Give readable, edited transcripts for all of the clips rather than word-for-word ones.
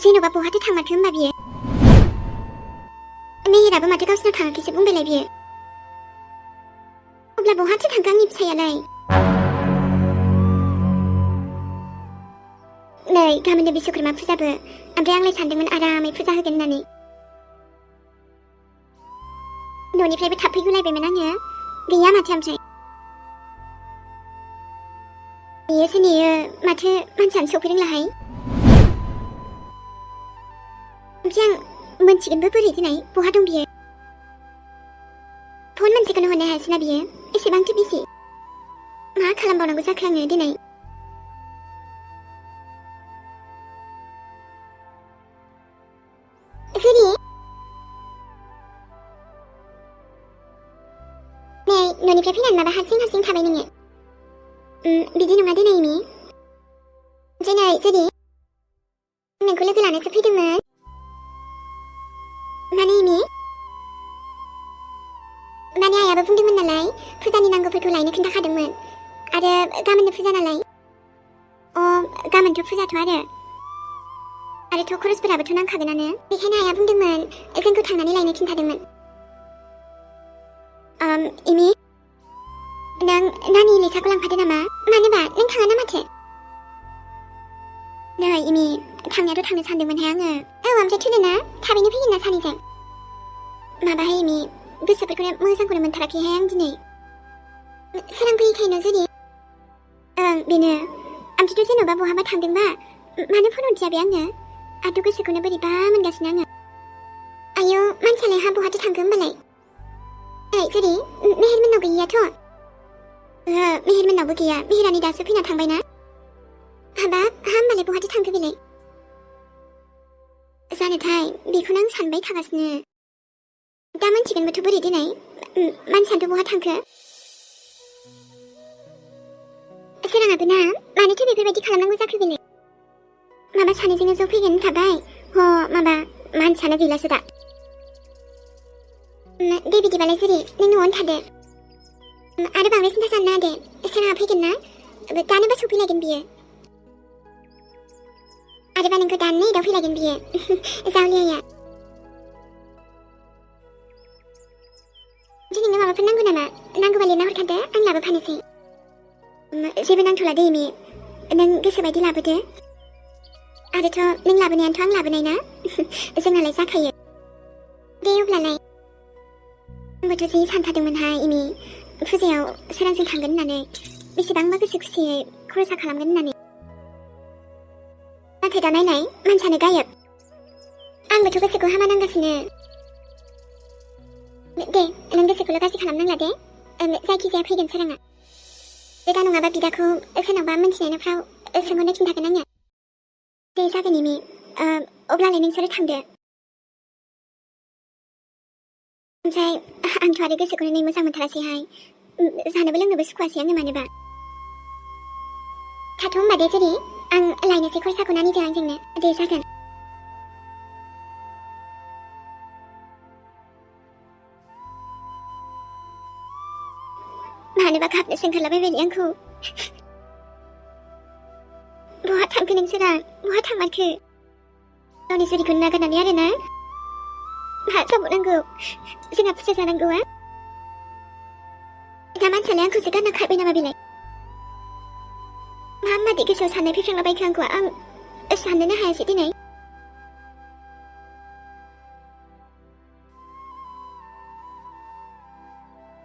जेन'बा बहाथो थांमारखो होमबा बियो मेहेराबो माथो गावसिनाव थाङाखैसो बुंबायलाय बियो अब्ला बहाथो थांखो आंनि फिसायालाय नै गाबोननो बिश्वकर्मा फुजाबो ओमफ्राय आंलाय सानदोंमोन आरामै फुजा होगोन होननानै न'निफ्रायबो थाब फैगुलायबायमोन आङो गैया माथो ओमफ्राय नेयोसो नेयो माथो मानसियानो सौफैदोंलाहाय ओमफ्राय आं मोनथिगोनबो बोरै दिनै बहा दं बियो फन मोनसेखौनो हरनो हायासैना बियो एसेबांथो बिजि मा खालामबावनांगौ जाखो आङो दिनै जुरि नै न'निफ्राय फैनानै माबा हारसिं थाबाय नोङो बिदि नङा दिनै इमि दिनै जुरि नोंखौ लोगो लानोसो फैदोंमोन माने इमि माने आइयाबो बुंदोंमोन नालाय फुजानि नांगौफोरखौ लायनो खोन्थाखादोंमोन आरो गाबोननो फुजा नालाय गाबोनथ' फुजाथ' आरोथ' खरसफोराबोथ' नांखागोनानो बेखायनो आइया बुंदोंमोन जोंखौ थांनानै लायनो खिन्थादोंमोन इमि नों नानि लेखाखौ लांफादो नामा मानोबा नों थाङा ना माथो नै इमि थांनायाथ' थांनो सानदोंमोनहाय आङो ओमफ्राय थोनोना थाबैनो फैगोन ना सानैजों माबाहाय इमि गोसोफोरखौनो मोजांखौनो मोनथाराखैहाय आं दिनै सोरां फैयैखायनो जुदि बेनो ओमफ्रायथ' जेन'बा बहाबा थांदोंबा मानो फन हरदिया बे आंनो आंथ' गोसोखौनो बोरैबा मोनगासिनो आङो आयौ मानसियालाय हा बहाथो थांखो होमबालाय जुदि मेहेरमोननाव गैयैयाथ' मेहेरमोननावबो गैया मेहेरानि दासो फैना थांबायना हाबाब होमबालाय बहाथो थांखो बेलाय जानोथाय बेखौनो आं सानबाय थागासिनो दा मोनथिगोनबोथ' बोरै दिनै मानसियानोथ' बहा थांखो सोराङाबो ना मानोथो बेफोरबायदि खालामनांगौ जाखो बेलाय माबा सानैजोंनो ज' फैगोन थाबाय माबा मानसियानो गैलासो दा दे बिदिबालाय जुरि नों न'आवनो थादो आरो बांद्राय सिन्था साननाङा दे सोराङा फैगोन ना दानोबा सौफैलायगोन बियो आरोबा नोंखौ दाननो एदाव फैलायगोन बियो जावलियाया दिनै नों माबाफोर नांगौ नामा नांगौबा लिरना हरखादो आं लाबोफानोसै जेबो नांथ'ला दे इमि नों गोसोबायदि लाबोदो आरोथ' नों लाबोनायानोथ' आं लाबोनाय ना जोंनालाय जाखायो दे अब्लालाय आंबोथ' जि सानथारदोंमोनहाय इमि फुजायाव सोरांजों थांगोन होननानै बेसेबांबा गोसो खुसियै खरसा खालामगोन होननानै नाथाय दा नायनाय मानसियानो गायब आंबोथ' गोसोखौ हामा नांगासिनो दे नों गोसोखौल' गाज्रि खालामनांला दे जायखिजाया फैगोन सोराङा दा नङाबा बिदाखौ सोरनावबा मोनथिनायनिफ्राव सोंहरनो खिन्थागोन आङो दे जागोन इमि अब्लालाय नोंसोरो थांदो ओमफ्राय आंथ' आरो गोसोखौनो नै मोजां मोनथारासैहाय जानोबो लोंनोबो सुखुवासै आङो मानोबा थाथ' होमबा दे जेरै आं लायनोसै खरसाखौ नानिजों आंजोंनो दे जागोन मानोबा गाबनोसो ओंखारलाबायबाय आंखौ बहा थांखो नोंसोरा बहा थांमारखो गावनि जुलिखौ नागारनानै आरोना मा जाबावनांगौ जोंहा फुजा जानांगौआ दा मानसियालाय आंखौसो गारना खारबाय नामा बेलाय मा मादि गोसोआव साननाय फैफ्रांलाबायखो आंखौ आं साननोनो हायासै दिनै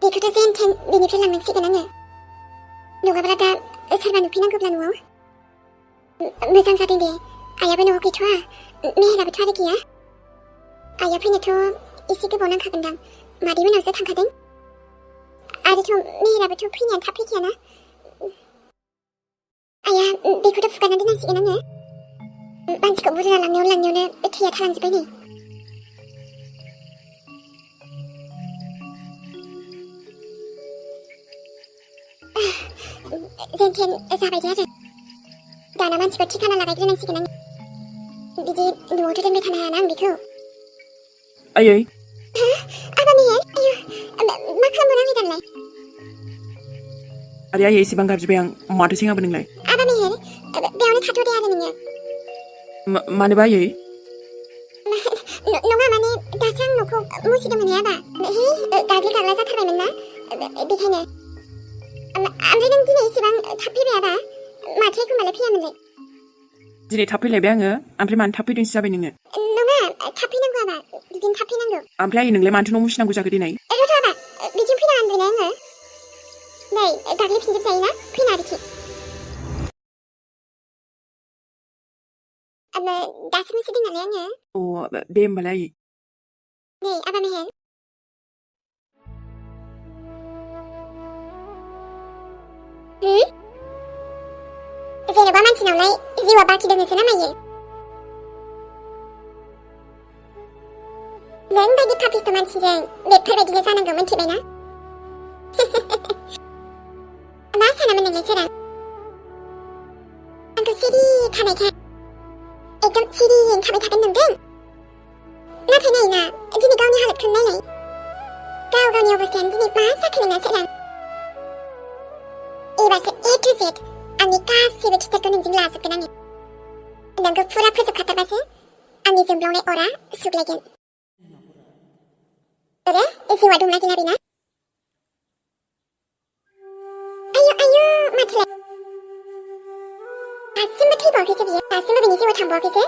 बेखौथ' जेन थेन बेनिफ्राय लांनांसिगोन आङो नङाब्ला दा सोरबा नुफैनांगौब्ला न'आव मोजां जादों दे आइयाबो न'आव गैथ'आ मेहेराबोथ' आरो गैया आइया फैनोथ' एसे गोबाव नांखागोनदां मादै मोनावसो थांखादों आरोथ' मेहेराबोथ' फैनाया थाब फैखायाना आइया बेखौथ' फुगारना दोननांसिगोन आङो मानसिखौ बुरजा लांनायावनो थैया थालांजोब्बाय नै जेन थेन जाबाय दे आरो दाना मानसिखौ ठिकाना लागायग्रोनांसिगोन आं बिदि न'आवथ' दोनबाय थानो हायाना आं बेखौ आयै आबा मेहेर आयु मा खालामबावनांगौ दानलाय आरे आयै एसेबां गाबज्रिबाय आं माथो सिङाबो नोंलाय आबा मेहेर बेयावनो थाथ' दे आरो नोङो मानोबा आयै नङा माने दासो आं न'खौ मुसिदोंमोन आबा गाग्लि गाग्ला जाथारबायमोन ना बेखायनो ओमफ्राय नों दिनै एसेबां थाब फैबाय आबा माथो एखमबालाय फैयामोनलाय दिनै थाब फैलायबाय आङो ओमफ्राय मानो थाब फैदोंसो जाबाय नोङो नङा थाब फैनांगौ आबा बिदिनो थाब फैनांगौ ओमफ्राय आयै नोंलाय मानोथो न' मुसिनांगौ जाखो दिनै रथ' आबा बिदिनो फैनाङा होनबायना आङो नै गाग्लिफिनजोबजायोना फैना बिथिं दासो मुसिदों नालाय आङो अ दे होमबालाय आयै नै आबा मेहेर जेनेबा मानसिनावलाय जिउआ बाखि दङसो ना मायो नों बायदि पापिस्ट मानसिजों बेफोरबायदिनो जानांगौ मिथिबायना मा सानामोन नोंलाय सोरां आंखौ सिरि थानायखाय एकदम सिरियैनो थाबाय थागोन नंदों नाथाय नायना दिनै गावनि हालोदखौ नायनाय गावनि अबस्थायानो दिनै मा जाखो नोंना सोरां एबारसो ए टु जेड आंनि गासैबो खिथाखौ नोंजों लाजोबगोन आङो नोंखौ फुरा फोजोबखाथारबासो आंनि जोंब्लावनाय अरा सुग्लायगोन अरे जिउआ दंना गैला बेना आयु माथोलाय दासिमबो थैबावाखैसो बियो दासिमबो बिनि जिउआव थांबावाखैसो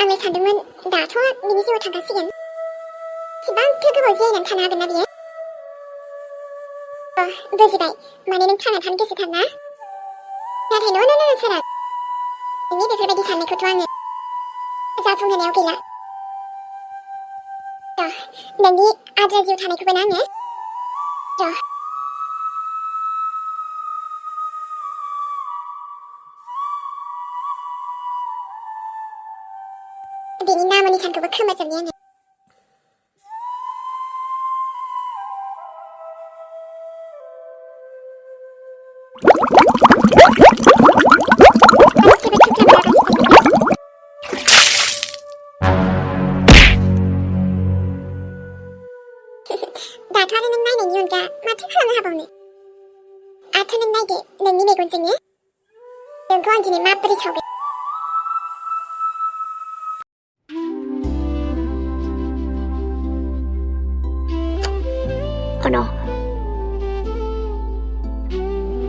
आंलाय सानदोंमोन दाथ' बिनि जिउआव थांखासिगोन एसेबांथो गोबाव जिरायनानै थानो हागोन ना बियो बुजिबाय माने नों थांना थानो गोसोथार ना नाथाय न' सोरां नोंनि बेफोरबायदि साननायखौथ' आङो जाफुंहोनायाव गैला नोंनि आद्रा जिउ थानायखौबो ना आङो बेनि नामनि सानखौबो खोमाजोबनि आङो दाथ' आरो नों नायनायनि अनगा माथो खालामनो हाबावनो आथ' नों नायदो नोंनि मेगनजोंनो नोंखौ आं दिनै माबोरै सावगोन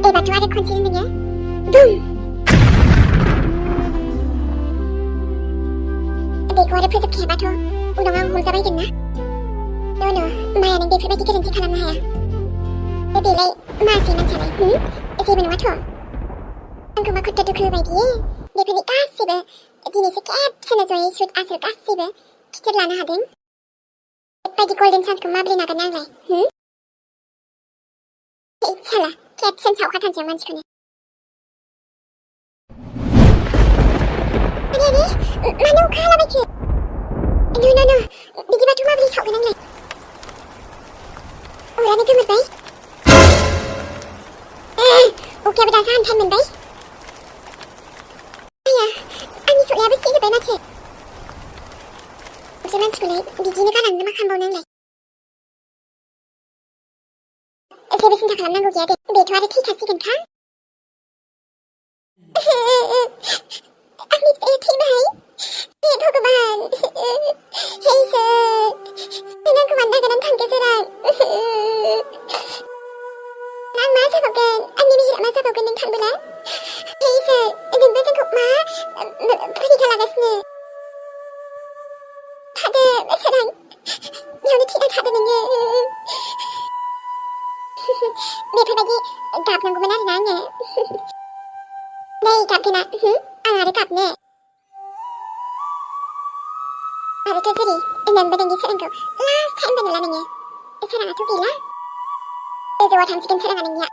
एबारथ' आरो खनसेनो नोङो बुम बेखौ आरो फोजोबखायाबाथ' उनाव आं हमजाबायगोन ना माया नों बेफोरबायदि गोरोन्थि खालामनो हाया बेलाय मासै मानसियालाय जेबो नङाथ' आंखौ मा खथ्थ' दुखु होबाय बियो बेफोरनि गासैबो दिनैसो खेबसेनो जयै सुद आसोल गासैबो खिथेर लानो हादों बेबायदि गल्डेन चान्सखौ माबोरै नागारनो आंलाय साला खेबसेनो सावखाथारनोसै मानसिखौनो मानो अखा हालाबायखो बिदिबाथ' माबोरै सावगोन आंलाय अरानो गोमोरबाय अखायाबो दासो हान्थाय मोनबाय आया आंनि सलायाबो सिजोब्बाय माथो बे मानसिखौलाय बिदिनो गालांनो मा खालामबावनो आंलाय जेबो सिन्था खालामनांगौ गैया दे बेथ' आरो थैखासिगोनखा आंनि फिसाया थैबाय हे भगबान हे इसोर नों आंखौ मानो नागारनानै थांखो सोरां आं मा जाबावगोन आंनि मेहेरा मा जाबावगोन नों थांबोला हे इसोर नोंबो जोंखौ मा परिखा लागासिनो थादो सोरां बेयावनो थैना थादो नोङो बेफोरबायदि गाबनांगौमोन आरोना आङो नै गाबगोना आं आरो गाबनो आरोथ' जेरै नोंबो नोंनि सोरांखौ लास्ट टाइम नुला नोङो सोराङाथ' गैला गोजौआव थांसिगोन सोराङा नोंनिया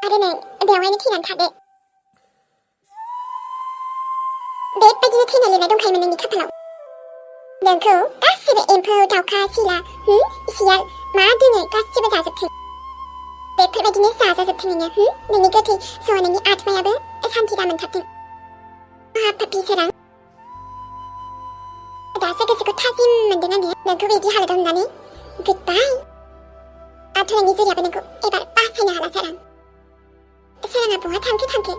आरो नों बेवहायनो थैनानै थादो बेबायदिनो थैना लिरनाय दंखायोमोन नोंनि खाफालाव नोंखौ गासिबो एम्फौ दाउखा सिला सियाल मा दोनो गासिबो जाजोबथों बेफोरबायदिनो जाजाजोबथों नोङो नोंनि गोथै स' नोंनि आत्मायाबो सान्थि दा मोनथारथों पापि सोरां दासो गोसोखौ थाजिम मोनदों आङो नोंखौ बिदि हालोदाव नुनानै गुडबाय आथ' नोंनि जुरियाबो नोंखौ एबार बासायनो हाला सोरां सोराङा बहा थांखो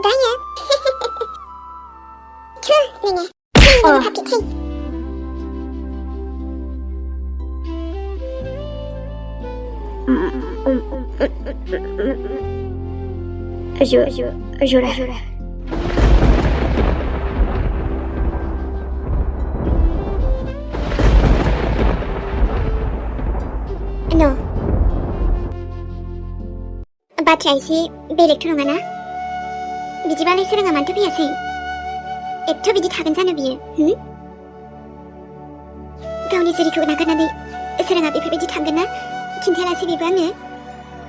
दायो Jura. No. बाथ्राया एसे बेलेगथ' नङाना? बिदिबालाय सोराङा मानोथो फैयासै? एथ' बिदि थागोन जानो बियो, गावनि जुरिखौ नागारनानै सोराङा बेफोरबायदि थांगोन ना? खिन्थायालासै बेबो आंनो।